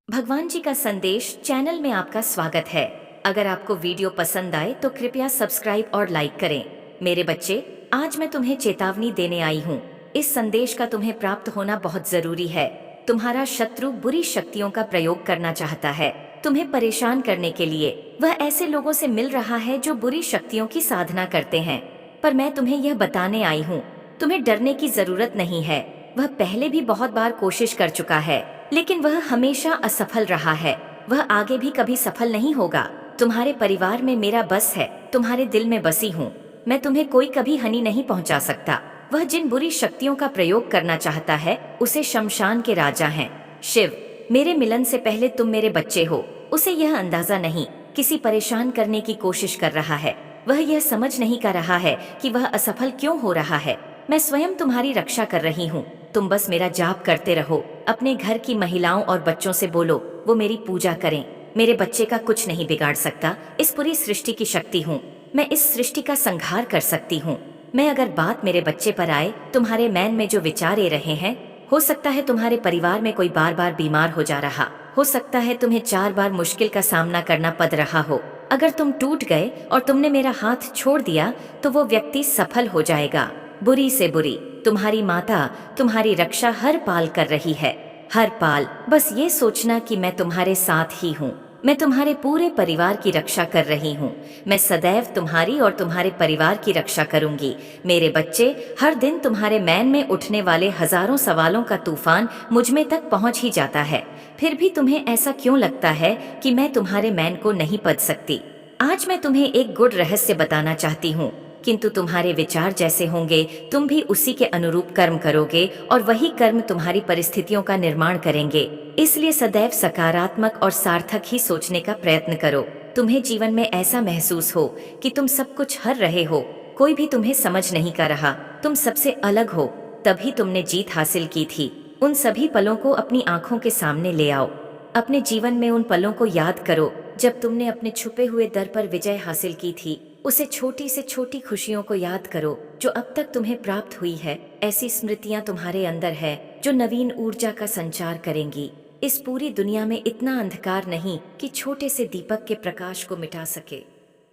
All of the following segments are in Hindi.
भगवान जी का संदेश चैनल में आपका स्वागत है। अगर आपको वीडियो पसंद आए तो कृपया सब्सक्राइब और लाइक करें। मेरे बच्चे, आज मैं तुम्हें चेतावनी देने आई हूँ। इस संदेश का तुम्हें प्राप्त होना बहुत जरूरी है। तुम्हारा शत्रु बुरी शक्तियों का प्रयोग करना चाहता है तुम्हें परेशान करने के लिए। वह ऐसे लोगों से मिल रहा है जो बुरी शक्तियों की साधना करते हैं। पर मैं तुम्हें यह बताने आई हूँ, तुम्हें डरने की जरूरत नहीं है। वह पहले भी बहुत बार कोशिश कर चुका है, लेकिन वह हमेशा असफल रहा है। वह आगे भी कभी सफल नहीं होगा। तुम्हारे परिवार में मेरा बस है, तुम्हारे दिल में बसी हूँ। मैं तुम्हें कोई कभी हानि नहीं पहुंचा सकता। वह जिन बुरी शक्तियों का प्रयोग करना चाहता है उसे शमशान के राजा हैं शिव। मेरे मिलन से पहले तुम मेरे बच्चे हो। उसे यह अंदाजा नहीं, किसी परेशान करने की कोशिश कर रहा है। वह यह समझ नहीं कर रहा है कि वह असफल क्यों हो रहा है। मैं स्वयं तुम्हारी रक्षा कर रही हूँ। तुम बस मेरा जाप करते रहो। अपने घर की महिलाओं और बच्चों से बोलो वो मेरी पूजा करें। मेरे बच्चे का कुछ नहीं बिगाड़ सकता। इस पूरी सृष्टि की शक्ति हूँ। मैं इस सृष्टि का संहार कर सकती हूँ। मैं अगर बात मेरे बच्चे पर आए, तुम्हारे मन में जो विचार ए रहे हैं, हो सकता है तुम्हारे परिवार में कोई बार बार बीमार हो जा रहा हो सकता है तुम्हें 4 बार मुश्किल का सामना करना पड़ रहा हो। अगर तुम टूट गए और तुमने मेरा हाथ छोड़ दिया तो वो व्यक्ति सफल हो जाएगा। बुरी से बुरी तुम्हारी माता तुम्हारी रक्षा हर पाल कर रही है। हर पाल बस ये सोचना कि मैं तुम्हारे साथ ही हूँ। मैं तुम्हारे पूरे परिवार की रक्षा कर रही हूँ। मैं सदैव तुम्हारी और तुम्हारे परिवार की रक्षा करूंगी। मेरे बच्चे, हर दिन तुम्हारे मन में उठने वाले हजारों सवालों का तूफान मुझ में तक पहुंच ही जाता है। फिर भी तुम्हें ऐसा क्यों लगता है कि मैं तुम्हारे मन को नहीं पढ़ सकती? आज मैं तुम्हें एक गुड रहस्य बताना चाहती हूँ। किंतु तुम्हारे विचार जैसे होंगे, तुम भी उसी के अनुरूप कर्म करोगे और वही कर्म तुम्हारी परिस्थितियों का निर्माण करेंगे। इसलिए सदैव सकारात्मक और सार्थक ही सोचने का प्रयत्न करो। तुम्हें जीवन में ऐसा महसूस हो कि तुम सब कुछ हर रहे हो, कोई भी तुम्हें समझ नहीं कर रहा, तुम सबसे अलग हो, तभी तुमने जीत हासिल की थी। उन सभी पलों को अपनी आंखों के सामने ले आओ। अपने जीवन में उन पलों को याद करो जब तुमने अपने छुपे हुए दर पर विजय हासिल की थी। उसे छोटी से छोटी खुशियों को याद करो जो अब तक तुम्हें प्राप्त हुई है। ऐसी स्मृतियां तुम्हारे अंदर है जो नवीन ऊर्जा का संचार करेंगी। इस पूरी दुनिया में इतना अंधकार नहीं कि छोटे से दीपक के प्रकाश को मिटा सके।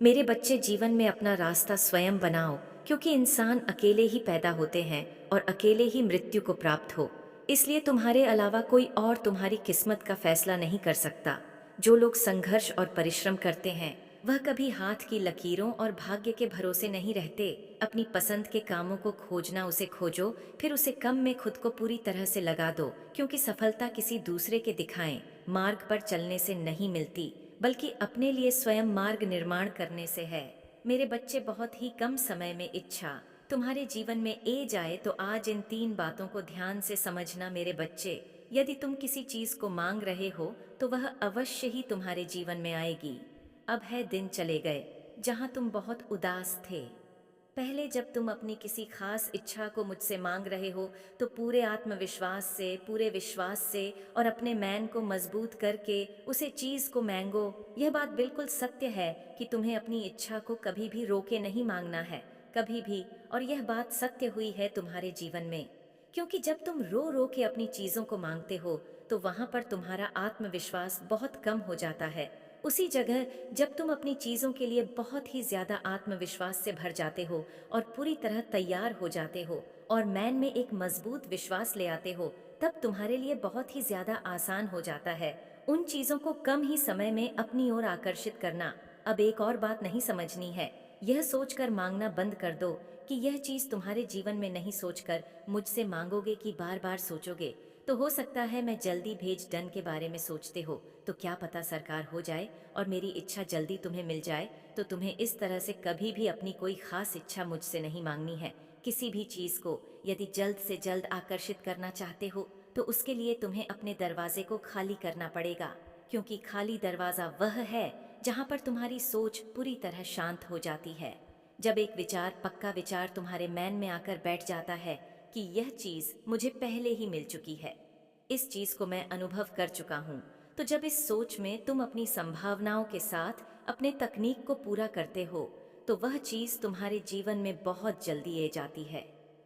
मेरे बच्चे, जीवन में अपना रास्ता स्वयं बनाओ, क्योंकि इंसान अकेले ही पैदा होते हैं और अकेले ही मृत्यु को प्राप्त हो। इसलिए तुम्हारे अलावा कोई और तुम्हारी किस्मत का फैसला नहीं कर सकता। जो लोग संघर्ष और परिश्रम करते हैं वह कभी हाथ की लकीरों और भाग्य के भरोसे नहीं रहते। अपनी पसंद के कामों को खोजना, उसे खोजो, फिर उसे कम में खुद को पूरी तरह से लगा दो, क्योंकि सफलता किसी दूसरे के दिखाएं मार्ग पर चलने से नहीं मिलती, बल्कि अपने लिए स्वयं मार्ग निर्माण करने से है। मेरे बच्चे, बहुत ही कम समय में इच्छा तुम्हारे जीवन में ए जाए तो आज इन 3 बातों को ध्यान से समझना। मेरे बच्चे, यदि तुम किसी चीज को मांग रहे हो तो वह अवश्य ही तुम्हारे जीवन में आएगी। अब है दिन चले गए जहां तुम बहुत उदास थे। पहले जब तुम अपनी किसी खास इच्छा को मुझसे मांग रहे हो तो पूरे आत्मविश्वास से, पूरे विश्वास से और अपने मन को मजबूत करके उसे चीज को मांगो। यह बात बिल्कुल सत्य है कि तुम्हें अपनी इच्छा को कभी भी रोके नहीं मांगना है, कभी भी। और यह बात सत्य हुई है तुम्हारे जीवन में, क्योंकि जब तुम रो रो के अपनी चीजों को मांगते हो तो वहां पर तुम्हारा आत्मविश्वास बहुत कम हो जाता है। उसी जगह जब तुम अपनी चीजों के लिए बहुत ही ज्यादा आत्मविश्वास से भर जाते हो और पूरी तरह तैयार हो जाते हो और मन में एक मजबूत विश्वास ले आते हो, तब तुम्हारे लिए बहुत ही ज्यादा आसान हो जाता है उन चीजों को कम ही समय में अपनी ओर आकर्षित करना। अब एक और बात नहीं समझनी है, यह सोचकर मांगना बंद कर दो कि यह चीज तुम्हारे जीवन में नहीं सोचकर मुझसे मांगोगे कि बार बार सोचोगे। तो हो सकता है मैं जल्दी भेज डन के बारे में सोचते हो, तो क्या पता सरकार हो जाए और मेरी इच्छा जल्दी तुम्हें मिल जाए। तो तुम्हें इस तरह से कभी भी अपनी कोई खास इच्छा मुझसे नहीं मांगनी है। किसी भी चीज को यदि जल्द से जल्द आकर्षित करना चाहते हो तो उसके लिए तुम्हें अपने दरवाजे को खाली करना पड़ेगा, क्योंकि खाली दरवाजा वह है जहाँ पर तुम्हारी सोच पूरी तरह शांत हो जाती है। जब एक विचार, पक्का विचार तुम्हारे मन में आकर बैठ जाता है कि यह चीज मुझे पहले ही मिल चुकी है, इस चीज को मैं अनुभव कर चुका हूँ, तो जब इस सोच में तुम अपनी संभावनाओं के साथ अपने तकनीक को पूरा करते हो तो वह चीज तुम्हारे जीवन में बहुत जल्दी आ जाती है।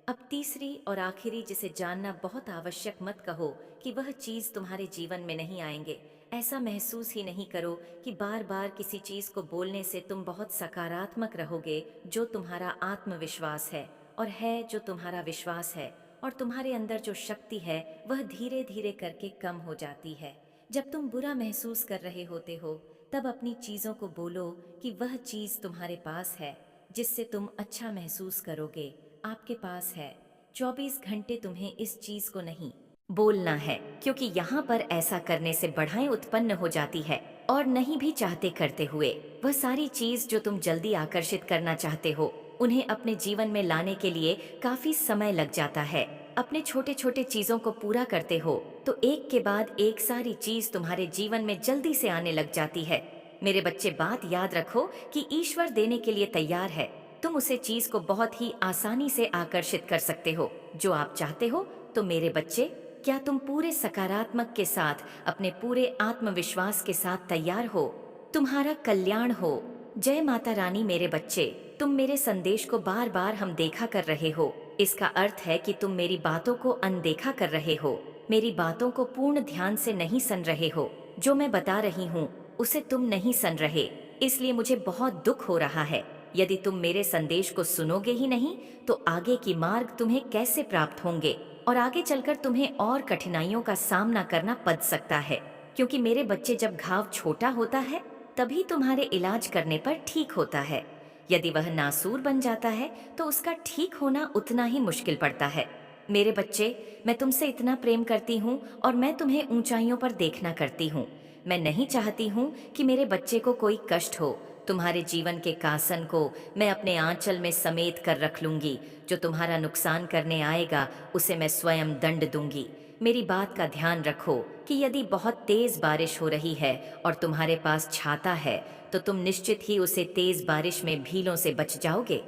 अब तीसरी और आखिरी जिसे जानना बहुत आवश्यक, मत कहो कि वह चीज तुम्हारे जीवन में नहीं आएंगे। ऐसा महसूस ही नहीं करो कि बार बार किसी चीज को बोलने से तुम बहुत सकारात्मक रहोगे। जो तुम्हारा आत्मविश्वास है और है जो तुम्हारा विश्वास है और तुम्हारे अंदर जो शक्ति है, वह धीरे धीरे करके कम हो जाती है। जब तुम बुरा महसूस कर रहे होते हो, तब अपनी चीजों को बोलो कि वह चीज तुम्हारे पास है जिससे तुम अच्छा महसूस करोगे, आपके पास है। 24 घंटे तुम्हें इस चीज को नहीं बोलना है, क्योंकि यहाँ पर ऐसा करने से बढ़ाएं उत्पन्न हो जाती है और नहीं भी चाहते करते हुए वह सारी चीज जो तुम जल्दी आकर्षित करना चाहते हो, उन्हें अपने जीवन में लाने के लिए काफी समय लग जाता है। अपने छोटे छोटे चीजों को पूरा करते हो तो एक के बाद एक सारी चीज तुम्हारे जीवन में जल्दी से आने लग जाती है। मेरे बच्चे, बात याद रखो कि ईश्वर देने के लिए तैयार है। तुम उसे चीज को बहुत ही आसानी से आकर्षित कर सकते हो जो आप चाहते हो। तो मेरे बच्चे, क्या तुम पूरे सकारात्मक के साथ, अपने पूरे आत्मविश्वास के साथ तैयार हो? तुम्हारा कल्याण हो। जय माता रानी। मेरे बच्चे, तुम मेरे संदेश को बार बार हम देखा कर रहे हो। इसका अर्थ है कि तुम मेरी बातों को अनदेखा कर रहे हो, मेरी बातों को पूर्ण ध्यान से नहीं सुन रहे हो। जो मैं बता रही हूँ उसे तुम नहीं सुन रहे, इसलिए मुझे बहुत दुख हो रहा है। यदि तुम मेरे संदेश को सुनोगे ही नहीं तो आगे की मार्ग तुम्हें कैसे प्राप्त होंगे और आगे चलकर तुम्हें और कठिनाइयों का सामना करना पड़ सकता है। क्योंकि मेरे बच्चे, जब घाव छोटा होता है तभी तुम्हारे इलाज करने पर ठीक होता है। यदि वह नासूर बन जाता है तो उसका ठीक होना उतना ही मुश्किल पड़ता है। मेरे बच्चे, मैं तुमसे इतना प्रेम करती हूँ और मैं तुम्हें ऊंचाइयों पर देखना करती हूँ। मैं नहीं चाहती हूँ कि मेरे बच्चे को कोई कष्ट हो। तुम्हारे जीवन के कासन को मैं अपने आंचल में समेट कर रख लूंगी। जो तुम्हारा नुकसान करने आएगा उसे मैं स्वयं दंड दूंगी। मेरी बात का ध्यान रखो कि यदि बहुत तेज बारिश हो रही है और तुम्हारे पास छाता है तो तुम निश्चित ही उसे तेज बारिश में भीलों से बच जाओगे।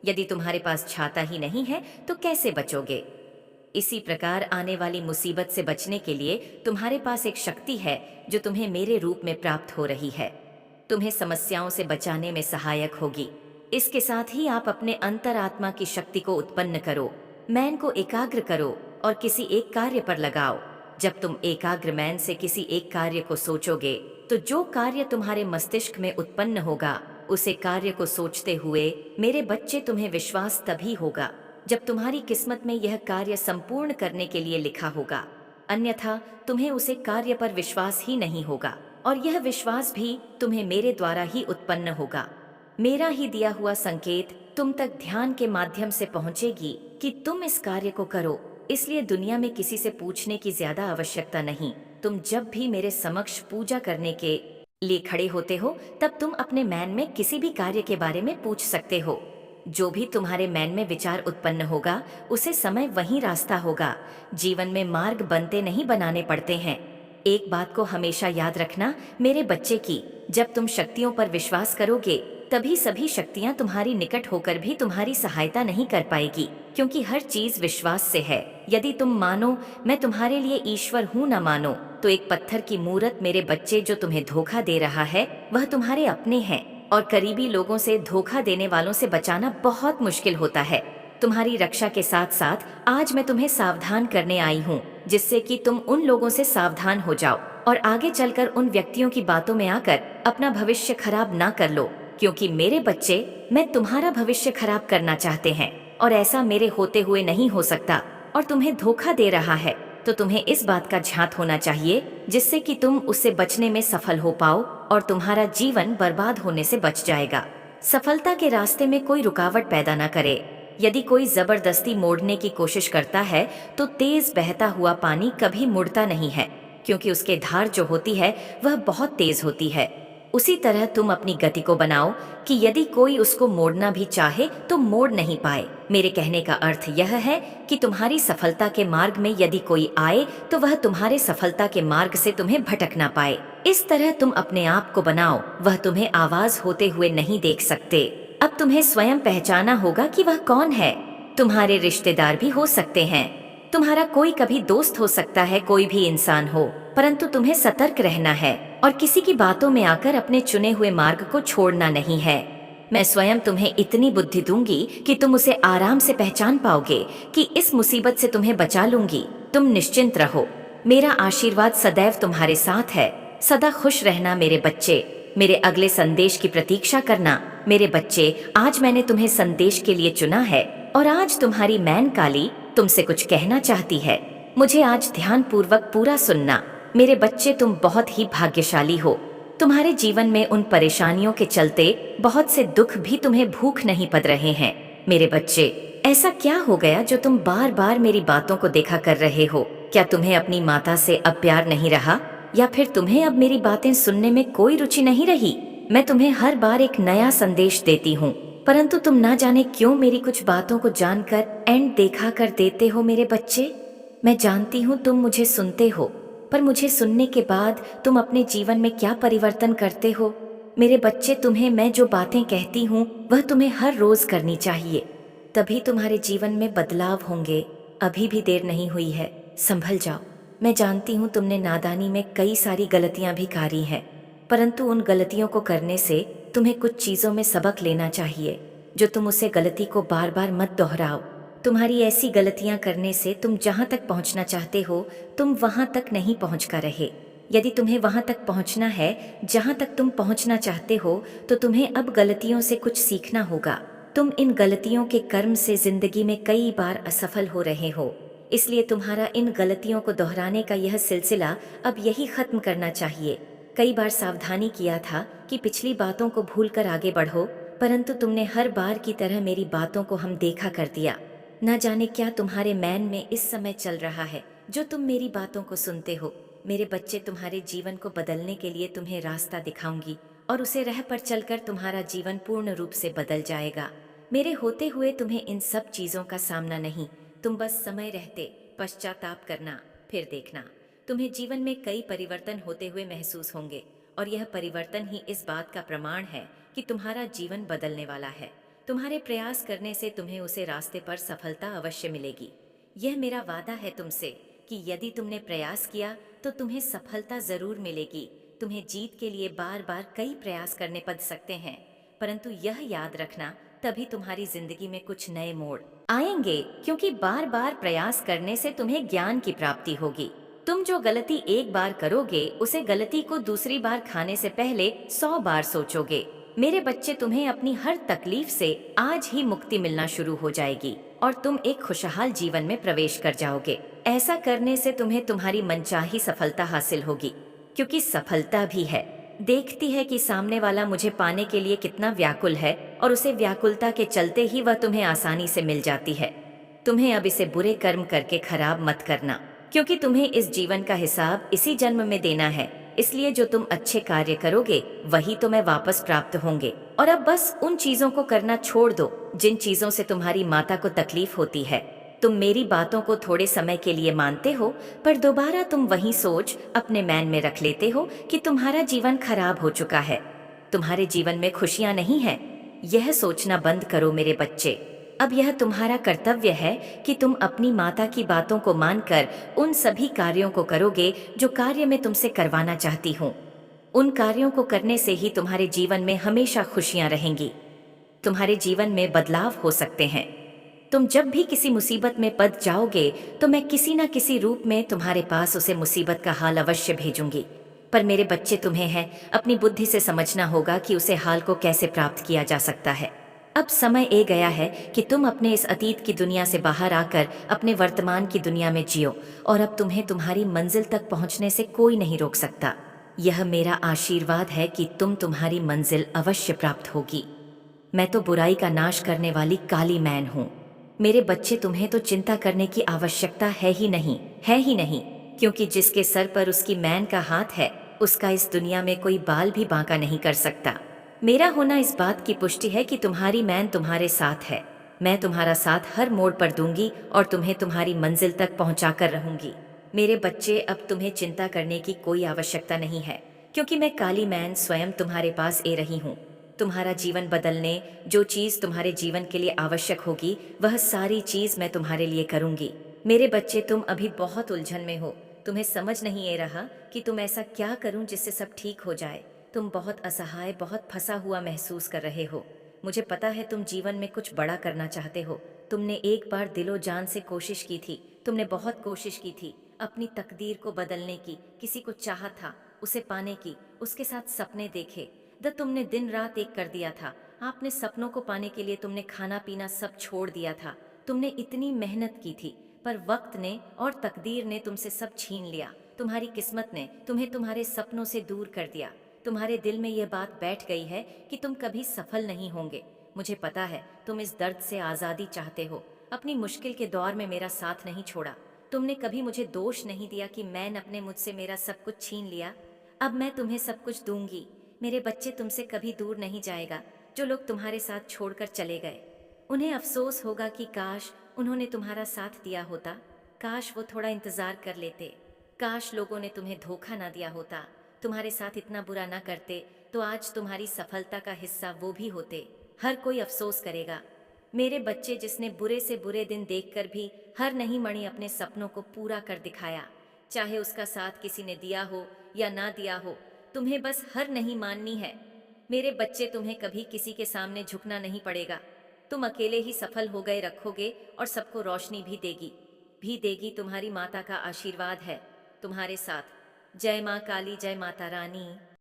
यदि तुम्हारे पास छाता ही नहीं है तो कैसे बचोगे? इसी प्रकार आने वाली मुसीबत से बचने के लिए तुम्हारे पास एक शक्ति है जो तुम्हें मेरे रूप में प्राप्त हो रही है। तुम्हें समस्याओं से बचाने में सहायक होगी। इसके साथ ही आप अपने अंतरात्मा की शक्ति को उत्पन्न करो, मन को एकाग्र करो और किसी एक कार्य पर लगाओ। जब तुम एकाग्र मन से किसी एक कार्य को सोचोगे तो जो कार्य तुम्हारे मस्तिष्क में उत्पन्न होगा, उसे कार्य को सोचते हुए मेरे बच्चे तुम्हें विश्वास तभी होगा जब तुम्हारी किस्मत में यह कार्य संपूर्ण करने के लिए लिखा होगा। अन्यथा तुम्हें उसे कार्य पर विश्वास ही नहीं होगा और यह विश्वास भी तुम्हें मेरे द्वारा ही उत्पन्न होगा। मेरा ही दिया हुआ संकेत तुम तक ध्यान के माध्यम से पहुंचेगी कि तुम इस कार्य को करो। इसलिए दुनिया में किसी से पूछने की ज्यादा आवश्यकता नहीं। तुम जब भी मेरे समक्ष पूजा करने के लिए खड़े होते हो तब तुम अपने मन में किसी भी कार्य के बारे में पूछ सकते हो। जो भी तुम्हारे मन में विचार उत्पन्न होगा उसे समय वही रास्ता होगा। जीवन में मार्ग बनते नहीं, बनाने पड़ते हैं। एक बात को हमेशा याद रखना मेरे बच्चे की, जब तुम शक्तियों पर विश्वास करोगे तभी सभी शक्तियां तुम्हारी निकट होकर भी तुम्हारी सहायता नहीं कर पाएगी, क्योंकि हर चीज विश्वास से है। यदि तुम मानो मैं तुम्हारे लिए ईश्वर हूँ, न मानो तो एक पत्थर की मूरत। मेरे बच्चे, जो तुम्हें धोखा दे रहा है वह तुम्हारे अपने हैं और करीबी लोगों से धोखा देने वालों से बचाना बहुत मुश्किल होता है। तुम्हारी रक्षा के साथ साथ आज मैं तुम्हें सावधान करने आई हूँ, जिससे कि तुम उन लोगों से सावधान हो जाओ और आगे चलकर उन व्यक्तियों की बातों में आकर अपना भविष्य खराब ना कर लो। क्योंकि मेरे बच्चे, मैं तुम्हारा भविष्य खराब करना चाहते हैं और ऐसा मेरे होते हुए नहीं हो सकता। और तुम्हें धोखा दे रहा है तो तुम्हें इस बात का ध्यान होना चाहिए जिससे कि तुम उससे बचने में सफल हो पाओ और तुम्हारा जीवन बर्बाद होने से बच जाएगा। सफलता के रास्ते में कोई रुकावट पैदा न करे। यदि कोई जबरदस्ती मोड़ने की कोशिश करता है तो तेज बहता हुआ पानी कभी मुड़ता नहीं है, क्योंकि उसके धार जो होती है वह बहुत तेज होती है। उसी तरह तुम अपनी गति को बनाओ कि यदि कोई उसको मोड़ना भी चाहे तो मोड़ नहीं पाए। मेरे कहने का अर्थ यह है कि तुम्हारी सफलता के मार्ग में यदि कोई आए तो वह तुम्हारे सफलता के मार्ग से तुम्हें भटक ना पाए। इस तरह तुम अपने आप को बनाओ, वह तुम्हें आवाज होते हुए नहीं देख सकते। अब तुम्हें स्वयं पहचाना होगा कि वह कौन है। तुम्हारे रिश्तेदार भी हो सकते हैं, तुम्हारा कोई कभी दोस्त हो सकता है, कोई भी इंसान हो, परंतु तुम्हें सतर्क रहना है और किसी की बातों में आकर अपने चुने हुए मार्ग को छोड़ना नहीं है। मैं स्वयं तुम्हें इतनी बुद्धि दूंगी कि तुम उसे आराम से पहचान पाओगे कि इस मुसीबत से तुम्हें बचा लूंगी। तुम निश्चिंत रहो, मेरा आशीर्वाद सदैव तुम्हारे साथ है। सदा खुश रहना मेरे बच्चे। मेरे अगले संदेश की प्रतीक्षा करना मेरे बच्चे। आज मैंने तुम्हें संदेश के लिए चुना है और आज तुम्हारी मैन काली तुमसे कुछ कहना चाहती है। मुझे आज ध्यान पूर्वक पूरा सुनना मेरे बच्चे। तुम बहुत ही भाग्यशाली हो। तुम्हारे जीवन में उन परेशानियों के चलते बहुत से दुख भी तुम्हें भूख नहीं पड़ रहे हैं। मेरे बच्चे, ऐसा क्या हो गया जो तुम बार बार मेरी बातों को देखा कर रहे हो? क्या तुम्हें अपनी माता से अब प्यार नहीं रहा, या फिर तुम्हें अब मेरी बातें सुनने में कोई रुचि नहीं रही? मैं तुम्हें हर बार एक नया संदेश देती हूँ, परंतु तुम ना जाने क्यों मेरी कुछ बातों को जानकर एंड देखा कर देते हो। मेरे बच्चे, मैं जानती हूँ तुम मुझे सुनते हो, पर मुझे सुनने के बाद तुम अपने जीवन में क्या परिवर्तन करते हो? मेरे बच्चे, तुम्हें मैं जो बातें कहती हूँ वह तुम्हें हर रोज करनी चाहिए, तभी तुम्हारे जीवन में बदलाव होंगे। अभी भी देर नहीं हुई है, संभल जाओ। मैं जानती हूँ तुमने नादानी में कई सारी गलतियां भी करी हैं, परंतु उन गलतियों को करने से तुम्हें कुछ चीजों में सबक लेना चाहिए, जो तुम उसे गलती को बार बार मत दोहराओ। तुम्हारी ऐसी गलतियां करने से तुम जहां तक पहुंचना चाहते हो तुम वहां तक नहीं पहुंच कर रहे। यदि तुम्हें वहां तक पहुंचना है जहां तक तुम पहुंचना चाहते हो, तो तुम्हें अब गलतियों से कुछ सीखना होगा। तुम इन गलतियों के कर्म से जिंदगी में कई बार असफल हो रहे हो, इसलिए तुम्हारा इन गलतियों को दोहराने का यह सिलसिला अब यही खत्म करना चाहिए। कई बार सावधानी किया था कि पिछली बातों को भूलकर आगे बढ़ो, परंतु तुमने हर बार की तरह मेरी बातों को हम देखा कर दिया। न जाने क्या तुम्हारे मैन में इस समय चल रहा है जो तुम मेरी बातों को सुनते हो। मेरे बच्चे, तुम्हारे जीवन को बदलने के लिए तुम्हें रास्ता दिखाऊंगी और उसे राह पर चलकर तुम्हारा जीवन पूर्ण रूप से बदल जाएगा। मेरे होते हुए तुम्हें इन सब चीजों का सामना नहीं, तुम बस समय रहते पश्चाताप करना, फिर देखना तुम्हें जीवन में कई परिवर्तन होते हुए महसूस होंगे। और यह परिवर्तन ही इस बात का प्रमाण है कि तुम्हारा जीवन बदलने वाला है। तुम्हारे प्रयास करने से तुम्हें उसे रास्ते पर सफलता अवश्य मिलेगी। यह मेरा वादा है तुमसे कि यदि तुमने प्रयास किया तो तुम्हें सफलता जरूर मिलेगी। तुम्हें जीत के लिए बार बार कई प्रयास करने पड़ सकते हैं, परंतु यह याद रखना तभी तुम्हारी जिंदगी में कुछ नए मोड़ आएंगे, क्योंकि बार बार प्रयास करने से तुम्हें ज्ञान की प्राप्ति होगी। तुम जो गलती एक बार करोगे उसे गलती को दूसरी बार खाने से पहले 100 बार सोचोगे। मेरे बच्चे, तुम्हें अपनी हर तकलीफ से आज ही मुक्ति मिलना शुरू हो जाएगी और तुम एक खुशहाल जीवन में प्रवेश कर जाओगे। ऐसा करने से तुम्हें तुम्हारी मनचाही सफलता हासिल होगी, क्योंकि सफलता भी है देखती है कि सामने वाला मुझे पाने के लिए कितना व्याकुल है, और उसे व्याकुलता के चलते ही वह तुम्हें आसानी से मिल जाती है। तुम्हें अब इसे बुरे कर्म करके खराब मत करना, क्योंकि तुम्हें इस जीवन का हिसाब इसी जन्म में देना है। इसलिए जो तुम अच्छे कार्य करोगे वही तुम्हें वापस प्राप्त होंगे। और अब बस उन चीजों को करना छोड़ दो जिन चीजों से तुम्हारी माता को तकलीफ होती है। तुम मेरी बातों को थोड़े समय के लिए मानते हो, पर दोबारा तुम वही सोच अपने मैन में रख लेते हो कि तुम्हारा जीवन खराब हो चुका है, तुम्हारे जीवन में खुशियां नहीं है। यह सोचना बंद करो मेरे बच्चे। अब यह तुम्हारा कर्तव्य है कि तुम अपनी माता की बातों को मानकर उन सभी कार्यों को करोगे जो कार्य मैं तुमसे करवाना चाहती हूँ। उन कार्यों को करने से ही तुम्हारे जीवन में हमेशा खुशियां रहेंगी। तुम्हारे जीवन में बदलाव हो सकते हैं। तुम जब भी किसी मुसीबत में पड़ जाओगे तो मैं किसी न किसी रूप में तुम्हारे पास उसे मुसीबत का हाल अवश्य भेजूंगी। पर मेरे बच्चे, तुम्हें है अपनी बुद्धि से समझना होगा कि उसे हाल को कैसे प्राप्त किया जा सकता है। अब समय ए गया है कि तुम अपने इस अतीत की दुनिया से बाहर आकर अपने वर्तमान की दुनिया में जियो, और अब तुम्हें तुम्हारी मंजिल तक पहुंचने से कोई नहीं रोक सकता। यह मेरा आशीर्वाद है कि तुम्हारी मंजिल अवश्य प्राप्त होगी। मैं तो बुराई का नाश करने वाली काली मैन हूँ। मेरे बच्चे, तुम्हें तो चिंता करने की आवश्यकता है ही नहीं, है ही नहीं, क्योंकि जिसके सर पर उसकी मैन का हाथ है उसका इस दुनिया में कोई बाल भी बांका नहीं कर सकता। मेरा होना इस बात की पुष्टि है कि तुम्हारी मैन तुम्हारे साथ है। मैं तुम्हारा साथ हर मोड़ पर दूंगी और तुम्हें तुम्हारी मंजिल तक पहुंचा कर रहूंगी। मेरे बच्चे, अब तुम्हें चिंता करने की कोई आवश्यकता नहीं है, क्योंकि मैं काली मैन स्वयं तुम्हारे पास ए रही हूँ। तुम्हारा जीवन बदलने जो चीज तुम्हारे जीवन के लिए आवश्यक होगी वह सारी चीज मैं तुम्हारे लिए करूंगी। मेरे बच्चे, तुम अभी बहुत उलझन में हो। तुम्हें समझ नहीं आ रहा कि तुम ऐसा क्या करूं जिससे सब ठीक हो जाए। तुम बहुत असहाय, बहुत फंसा हुआ महसूस कर रहे हो। मुझे पता है तुम जीवन में कुछ बड़ा करना चाहते हो। तुमने एक बार दिलो जान से कोशिश की थी, तुमने बहुत कोशिश की थी अपनी तकदीर को बदलने की, किसी को चाहा था, उसे पाने की, उसके साथ सपने देखे। तुमने दिन रात एक कर दिया था। आपने सपनों को पाने के लिए तुमने खाना पीना सब छोड़ दिया था। तुमने इतनी मेहनत की थी, पर वक्त ने और तकदीर ने तुमसे सब छीन लिया। तुम्हारी किस्मत ने तुम्हें तुम्हारे सपनों से दूर कर दिया। तुम्हारे दिल में यह बात बैठ गई है कि तुम कभी सफल नहीं होंगे। मुझे पता है तुम इस दर्द से आज़ादी चाहते हो। अपनी मुश्किल के दौर में मेरा साथ नहीं छोड़ा। तुमने कभी मुझे दोष नहीं दिया कि मैंने अपने मुझसे मेरा सब कुछ छीन लिया। अब मैं तुम्हें सब कुछ दूंगी। मेरे बच्चे तुमसे कभी दूर नहीं जाएगा। जो लोग तुम्हारे साथ छोड़कर चले गए, उन्हें अफसोस होगा कि काश उन्होंने तुम्हारा साथ दिया होता। काश वो थोड़ा इंतजार कर लेते। काश लोगों ने तुम्हें धोखा ना दिया होता, तुम्हारे साथ इतना बुरा ना करते, तो आज तुम्हारी सफलता का हिस्सा वो भी होते। हर कोई अफसोस करेगा। मेरे बच्चे, जिसने बुरे से बुरे दिन देखकर भी हर नहीं मणि अपने सपनों को पूरा कर दिखाया, चाहे उसका साथ किसी ने दिया हो या ना दिया हो, तुम्हें बस हर नहीं माननी है। मेरे बच्चे, तुम्हें कभी किसी के सामने झुकना नहीं पड़ेगा। तुम अकेले ही सफल हो गए रखोगे और सबको रोशनी भी देगी। तुम्हारी माता का आशीर्वाद है तुम्हारे साथ। जय माँ काली, जय माता रानी।